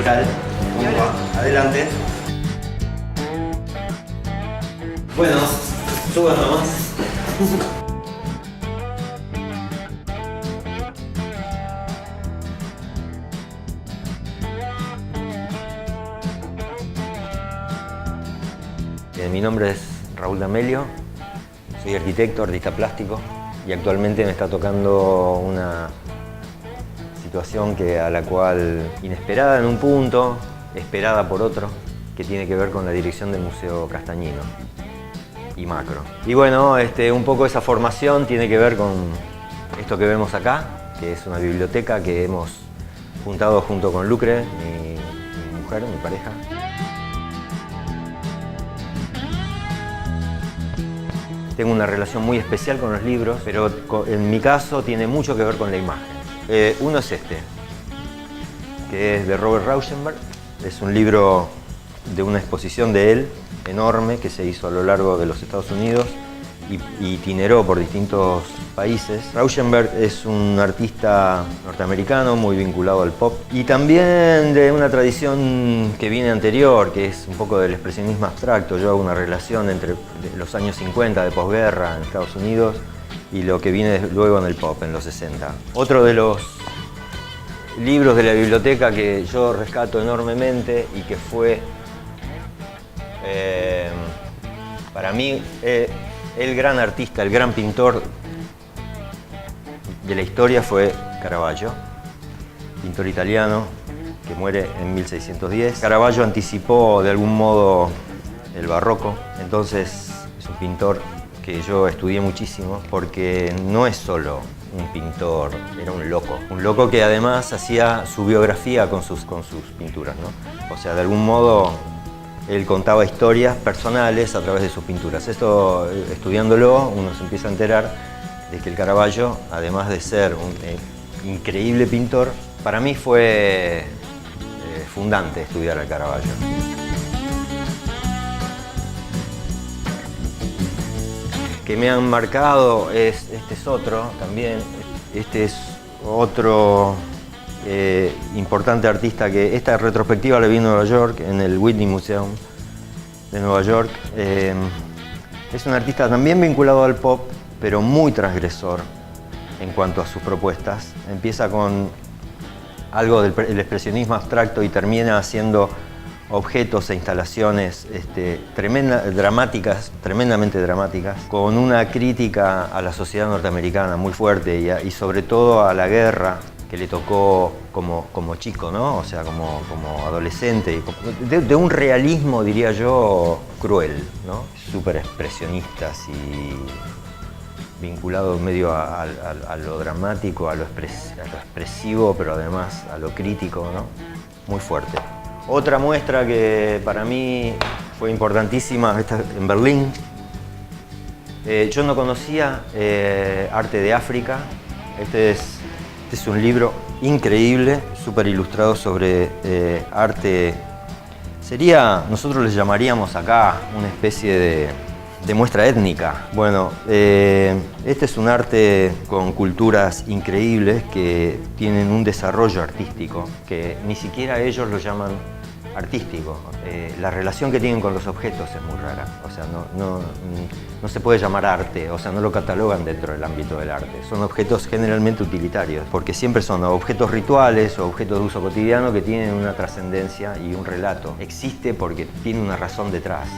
tal? ¿Cómo va? Adelante. Bueno, suban nomás. Mi nombre es Raúl D'Amelio, soy arquitecto, artista plástico y actualmente me está tocando una situación a la cual inesperada en un punto, esperada por otro, que tiene que ver con la dirección del Museo Castañino y Macro. Y bueno, un poco esa formación tiene que ver con esto que vemos acá, que es una biblioteca que hemos juntado junto con Lucre, mi mujer, mi pareja. Tengo una relación muy especial con los libros, pero en mi caso tiene mucho que ver con la imagen. Uno es que es de Robert Rauschenberg. Es un libro de una exposición de él, enorme, que se hizo a lo largo de los Estados Unidos y itineró por distintos países. Rauschenberg es un artista norteamericano muy vinculado al pop y también de una tradición que viene anterior, que es un poco del expresionismo abstracto. Yo hago una relación entre los años 50 de posguerra en Estados Unidos y lo que viene luego en el pop, en los 60. Otro de los libros de la biblioteca que yo rescato enormemente y que fue para mí el gran artista, el gran pintor de la historia fue Caravaggio, pintor italiano que muere en 1610. Caravaggio anticipó de algún modo el barroco, entonces es un pintor que yo estudié muchísimo porque no es solo un pintor, era un loco que además hacía su biografía con sus pinturas, ¿no? O sea, de algún modo él contaba historias personales a través de sus pinturas. Esto, estudiándolo, uno se empieza a enterar de que el Caravaggio, además de ser un increíble pintor, para mí fue fundante estudiar al Caravaggio. Que me han marcado este es otro también. Este es otro importante artista que esta retrospectiva la vi en Nueva York, en el Whitney Museum de Nueva York. Es un artista también vinculado al pop, pero muy transgresor en cuanto a sus propuestas. Empieza con algo del expresionismo abstracto y termina haciendo objetos e instalaciones tremendamente dramáticas, con una crítica a la sociedad norteamericana muy fuerte y sobre todo a la guerra que le tocó como chico, ¿no? O sea, como adolescente, de un realismo, diría yo, cruel, ¿no? Súper expresionistas y vinculado medio a lo dramático, a lo expresivo, pero además a lo crítico, ¿no? Muy fuerte. Otra muestra que para mí fue importantísima, esta en Berlín. Yo no conocía arte de África. Este es un libro increíble, súper ilustrado sobre arte. Nosotros les llamaríamos acá una especie de muestra étnica. Bueno, este es un arte con culturas increíbles que tienen un desarrollo artístico que ni siquiera ellos lo llaman artístico. La relación que tienen con los objetos es muy rara. O sea, no se puede llamar arte, o sea, no lo catalogan dentro del ámbito del arte. Son objetos generalmente utilitarios, porque siempre son objetos rituales o objetos de uso cotidiano que tienen una trascendencia y un relato. Existe porque tiene una razón detrás.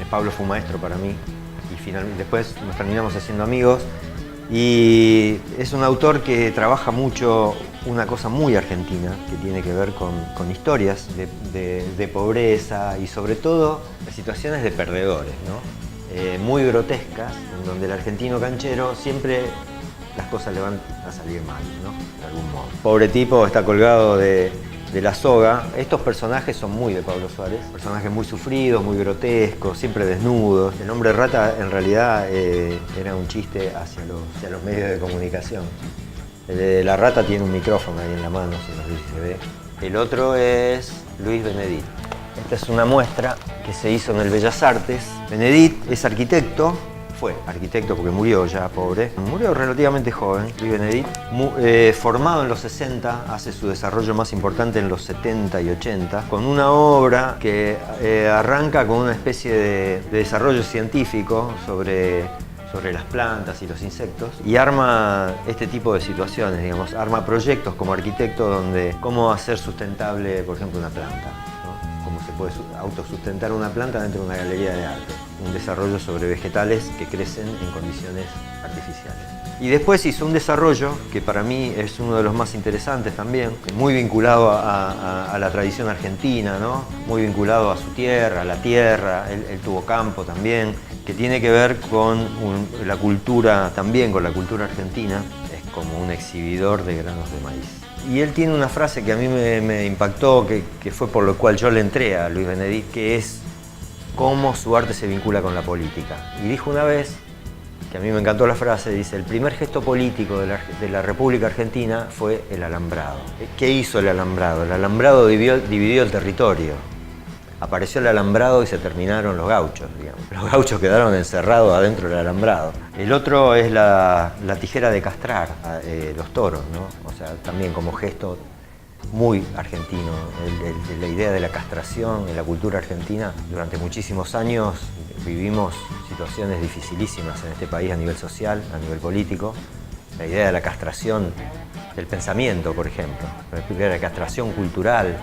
Pablo fue un maestro para mí y finalmente después nos terminamos haciendo amigos y es un autor que trabaja mucho una cosa muy argentina que tiene que ver con historias de pobreza y sobre todo de situaciones de perdedores, ¿no? Muy grotescas, en donde el argentino canchero siempre las cosas le van a salir mal, ¿no? De algún modo. Pobre tipo está colgado de la soga. Estos personajes son muy de Pablo Suárez, personajes muy sufridos, muy grotescos, siempre desnudos. El hombre rata en realidad era un chiste hacia los medios de comunicación. La rata tiene un micrófono ahí en la mano, si no sé si se ve. El otro es Luis Benedit. Esta es una muestra que se hizo en el Bellas Artes. Benedit es arquitecto, fue arquitecto porque murió ya, pobre. Murió relativamente joven, Louis Benedit. Formado en los 60, hace su desarrollo más importante en los 70 y 80, con una obra que arranca con una especie de desarrollo científico sobre las plantas y los insectos, y arma este tipo de situaciones, digamos, arma proyectos como arquitecto donde cómo hacer sustentable, por ejemplo, una planta, ¿no? Cómo se puede autosustentar una planta dentro de una galería de arte. Un desarrollo sobre vegetales que crecen en condiciones artificiales. Y después hizo un desarrollo que para mí es uno de los más interesantes también, muy vinculado a la tradición argentina, ¿no? Muy vinculado a su tierra, a la tierra, él tuvo campo también, que tiene que ver con la cultura, también con la cultura argentina, es como un exhibidor de granos de maíz. Y él tiene una frase que a mí me impactó, que fue por lo cual yo le entré a Louis Benedit, que es cómo su arte se vincula con la política. Y dijo una vez, que a mí me encantó la frase, dice: el primer gesto político de la República Argentina fue el alambrado. ¿Qué hizo el alambrado? El alambrado dividió el territorio. Apareció el alambrado y se terminaron los gauchos, digamos. Los gauchos quedaron encerrados adentro del alambrado. El otro es la tijera de castrar los toros, ¿no? O sea, también como gesto muy argentino, la idea de la castración en la cultura argentina. Durante muchísimos años vivimos situaciones dificilísimas en este país a nivel social, a nivel político. La idea de la castración del pensamiento, por ejemplo, la idea de la castración cultural,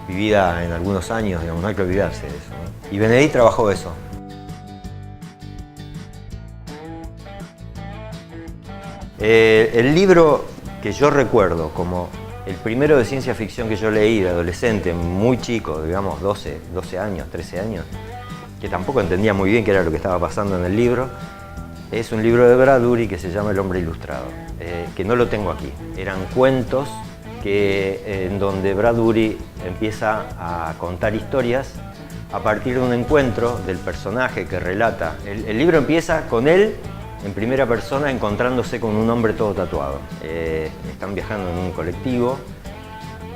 vivida en algunos años, digamos, no hay que olvidarse de eso, ¿no? Y Benedit trabajó eso. El libro que yo recuerdo como el primero de ciencia ficción que yo leí de adolescente, muy chico, digamos 12 años, 13 años, que tampoco entendía muy bien qué era lo que estaba pasando en el libro, es un libro de Bradbury que se llama El hombre ilustrado, que no lo tengo aquí. Eran cuentos en donde Bradbury empieza a contar historias a partir de un encuentro del personaje que relata. El libro empieza con él en primera persona encontrándose con un hombre todo tatuado. Están viajando en un colectivo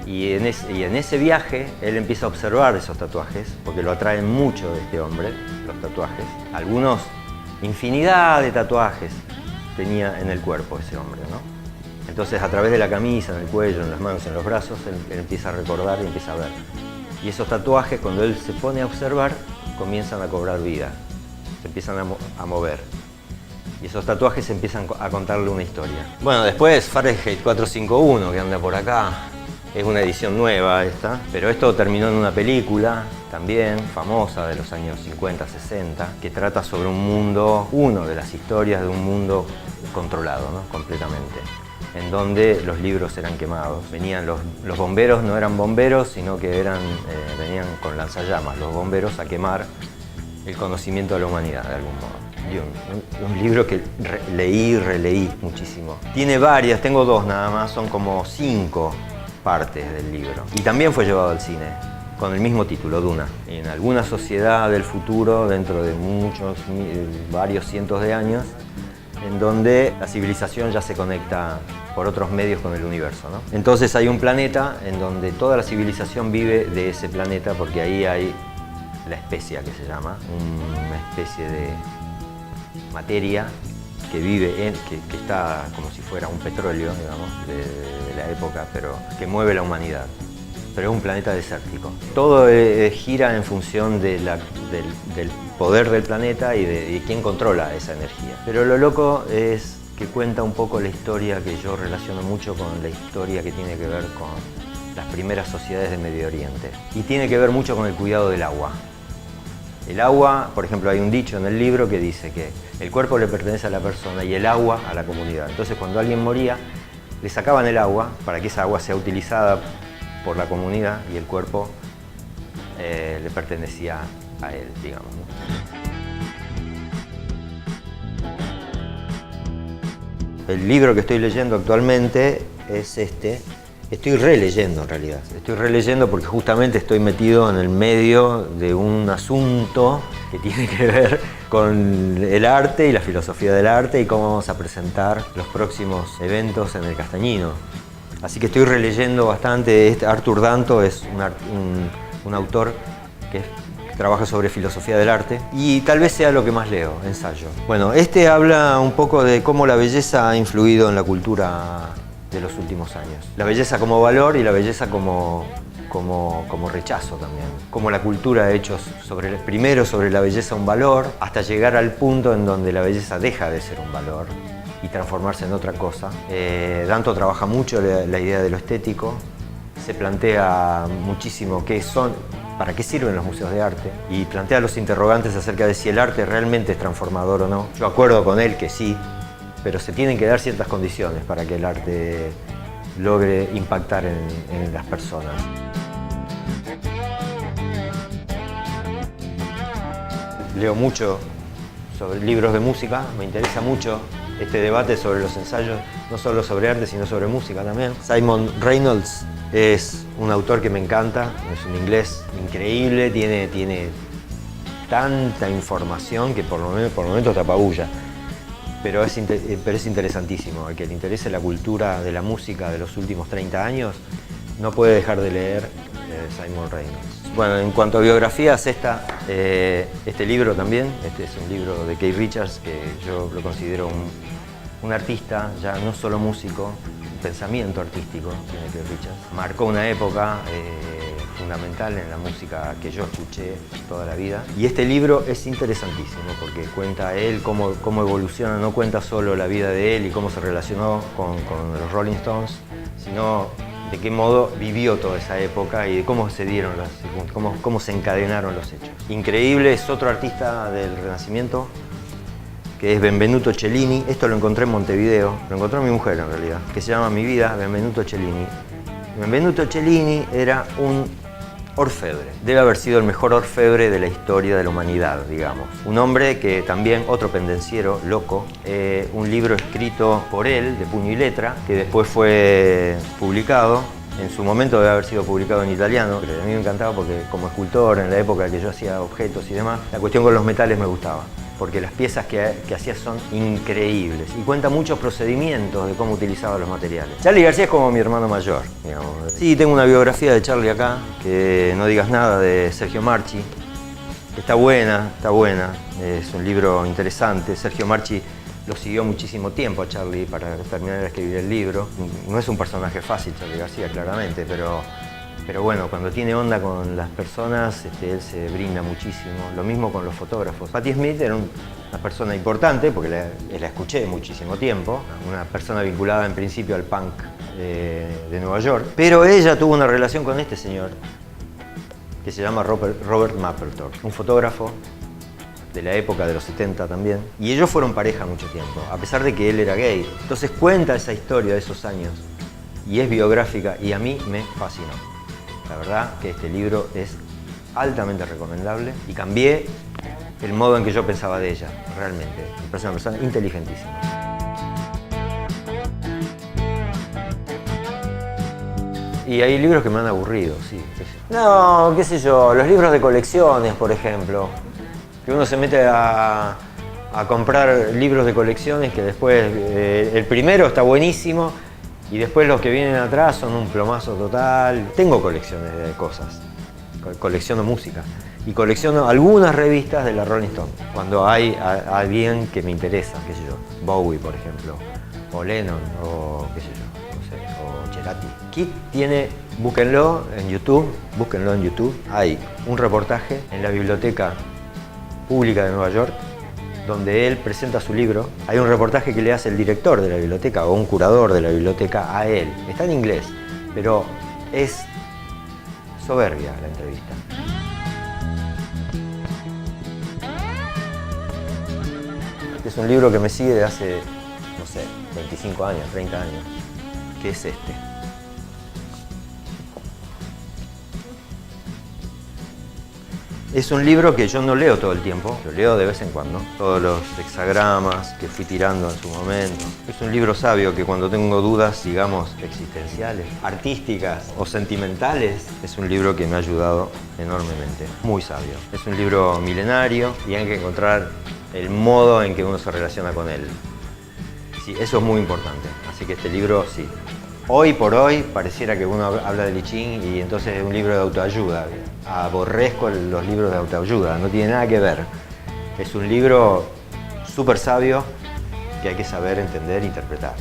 y en ese viaje él empieza a observar esos tatuajes porque lo atraen mucho de este hombre, los tatuajes. Algunos, infinidad de tatuajes tenía en el cuerpo ese hombre, ¿no? Entonces, a través de la camisa, en el cuello, en las manos, en los brazos, él empieza a recordar y empieza a ver. Y esos tatuajes, cuando él se pone a observar, comienzan a cobrar vida, se empiezan a mover. Y esos tatuajes empiezan a contarle una historia. Bueno, después Fahrenheit 451, que anda por acá, es una edición nueva esta, pero esto terminó en una película también famosa de los años 50, 60, que trata sobre un mundo, una de las historias de un mundo controlado, ¿no? Completamente, en donde los libros eran quemados. Venían los bomberos, no eran bomberos, sino que venían con lanzallamas los bomberos a quemar el conocimiento de la humanidad de algún modo. Y un libro que leí y releí muchísimo. Tiene varias, tengo dos nada más, son como 5 partes del libro. Y también fue llevado al cine, con el mismo título, Duna. En alguna sociedad del futuro, dentro de varios cientos de años, en donde la civilización ya se conecta por otros medios con el universo, ¿no? Entonces hay un planeta en donde toda la civilización vive de ese planeta, porque ahí hay la especia, que se llama, una especie de materia que vive, que está como si fuera un petróleo, digamos, de la época, pero que mueve la humanidad. Pero es un planeta desértico. Todo gira en función del poder del planeta y de quién controla esa energía. Pero lo loco es que cuenta un poco la historia que yo relaciono mucho con la historia que tiene que ver con las primeras sociedades de Medio Oriente. Y tiene que ver mucho con el cuidado del agua. El agua, por ejemplo, hay un dicho en el libro que dice que el cuerpo le pertenece a la persona y el agua a la comunidad. Entonces, cuando alguien moría, le sacaban el agua para que esa agua sea utilizada por la comunidad y el cuerpo le pertenecía a él, digamos, ¿no? El libro que estoy leyendo actualmente es este. Estoy releyendo en realidad. Estoy releyendo porque justamente estoy metido en el medio de un asunto que tiene que ver con el arte y la filosofía del arte y cómo vamos a presentar los próximos eventos en el Castañino. Así que estoy releyendo bastante. Arthur Danto es un autor que trabaja sobre filosofía del arte y tal vez sea lo que más leo, ensayo. Bueno, este habla un poco de cómo la belleza ha influido en la cultura de los últimos años. La belleza como valor y la belleza como rechazo también. Cómo la cultura ha hecho primero sobre la belleza un valor, hasta llegar al punto en donde la belleza deja de ser un valor y transformarse en otra cosa. Danto trabaja mucho la idea de lo estético, se plantea muchísimo para qué sirven los museos de arte y plantea los interrogantes acerca de si el arte realmente es transformador o no. Yo acuerdo con él que sí, pero se tienen que dar ciertas condiciones para que el arte logre impactar en las personas. Leo mucho sobre libros de música, me interesa mucho este debate sobre los ensayos, no solo sobre arte, sino sobre música también. Simon Reynolds es un autor que me encanta, es un inglés increíble, tiene tanta información que por momentos te apabulla. Pero es interesantísimo. Al que le interese la cultura de la música de los últimos 30 años, no puede dejar de leer Simon Reynolds. Bueno, en cuanto a biografías, este libro también, este es un libro de Keith Richards, que yo lo considero un artista, ya no solo músico, un pensamiento artístico, tiene Keith Richards. Marcó una época fundamental en la música que yo escuché toda la vida. Y este libro es interesantísimo porque cuenta él cómo evoluciona, no cuenta solo la vida de él y cómo se relacionó con los Rolling Stones, sino de qué modo vivió toda esa época y de cómo se dieron cómo se encadenaron los hechos. Increíble, es otro artista del Renacimiento, que es Benvenuto Cellini. Esto lo encontré en Montevideo, lo encontró mi mujer en realidad, que se llama Mi vida, Benvenuto Cellini. Benvenuto Cellini era un orfebre. Debe haber sido el mejor orfebre de la historia de la humanidad, digamos. Un hombre que también, otro pendenciero, loco, un libro escrito por él, de puño y letra, que después fue publicado. En su momento debe haber sido publicado en italiano, pero a mí me encantaba porque como escultor, en la época en que yo hacía objetos y demás, la cuestión con los metales me gustaba, porque las piezas que hacía son increíbles y cuenta muchos procedimientos de cómo utilizaba los materiales. Charly García es como mi hermano mayor, digamos. Sí, tengo una biografía de Charly acá, que no digas nada, de Sergio Marchi. Está buena, es un libro interesante. Sergio Marchi lo siguió muchísimo tiempo a Charly para terminar de escribir el libro. No es un personaje fácil, Charly García, claramente, pero bueno, cuando tiene onda con las personas, él se brinda muchísimo. Lo mismo con los fotógrafos. Patti Smith era una persona importante, porque la escuché muchísimo tiempo, una persona vinculada en principio al punk de Nueva York, pero ella tuvo una relación con este señor, que se llama Robert Mapplethorpe, un fotógrafo de la época de los 70 también, y ellos fueron pareja mucho tiempo, a pesar de que él era gay. Entonces cuenta esa historia de esos años, y es biográfica, y a mí me fascinó. La verdad que este libro es altamente recomendable y cambié el modo en que yo pensaba de ella, realmente. Me parece una persona inteligentísima. Y hay libros que me han aburrido, sí. No, qué sé yo, los libros de colecciones, por ejemplo. Que uno se mete a comprar libros de colecciones que después, el primero está buenísimo, y después los que vienen atrás son un plomazo total. Tengo colecciones de cosas, colecciono música y colecciono algunas revistas de la Rolling Stone. Cuando hay alguien que me interesa, qué sé yo, Bowie por ejemplo, o Lennon, o qué sé yo, no sé, o Cerati. Kit tiene, búsquenlo en YouTube, hay un reportaje en la Biblioteca Pública de Nueva York, donde él presenta su libro. Hay un reportaje que le hace el director de la biblioteca o un curador de la biblioteca a él. Está en inglés, pero es soberbia la entrevista. Es un libro que me sigue de hace, no sé, 25 años, 30 años, que es este. Es un libro que yo no leo todo el tiempo, lo leo de vez en cuando. Todos los hexagramas que fui tirando en su momento. Es un libro sabio que cuando tengo dudas, digamos, existenciales, artísticas o sentimentales, es un libro que me ha ayudado enormemente. Muy sabio. Es un libro milenario y hay que encontrar el modo en que uno se relaciona con él. Sí, eso es muy importante. Así que este libro, sí. Hoy por hoy, pareciera que uno habla de I Ching y entonces es un libro de autoayuda. aborrezco los libros de autoayuda, no tiene nada que ver. Es un libro súper sabio que hay que saber entender e interpretar.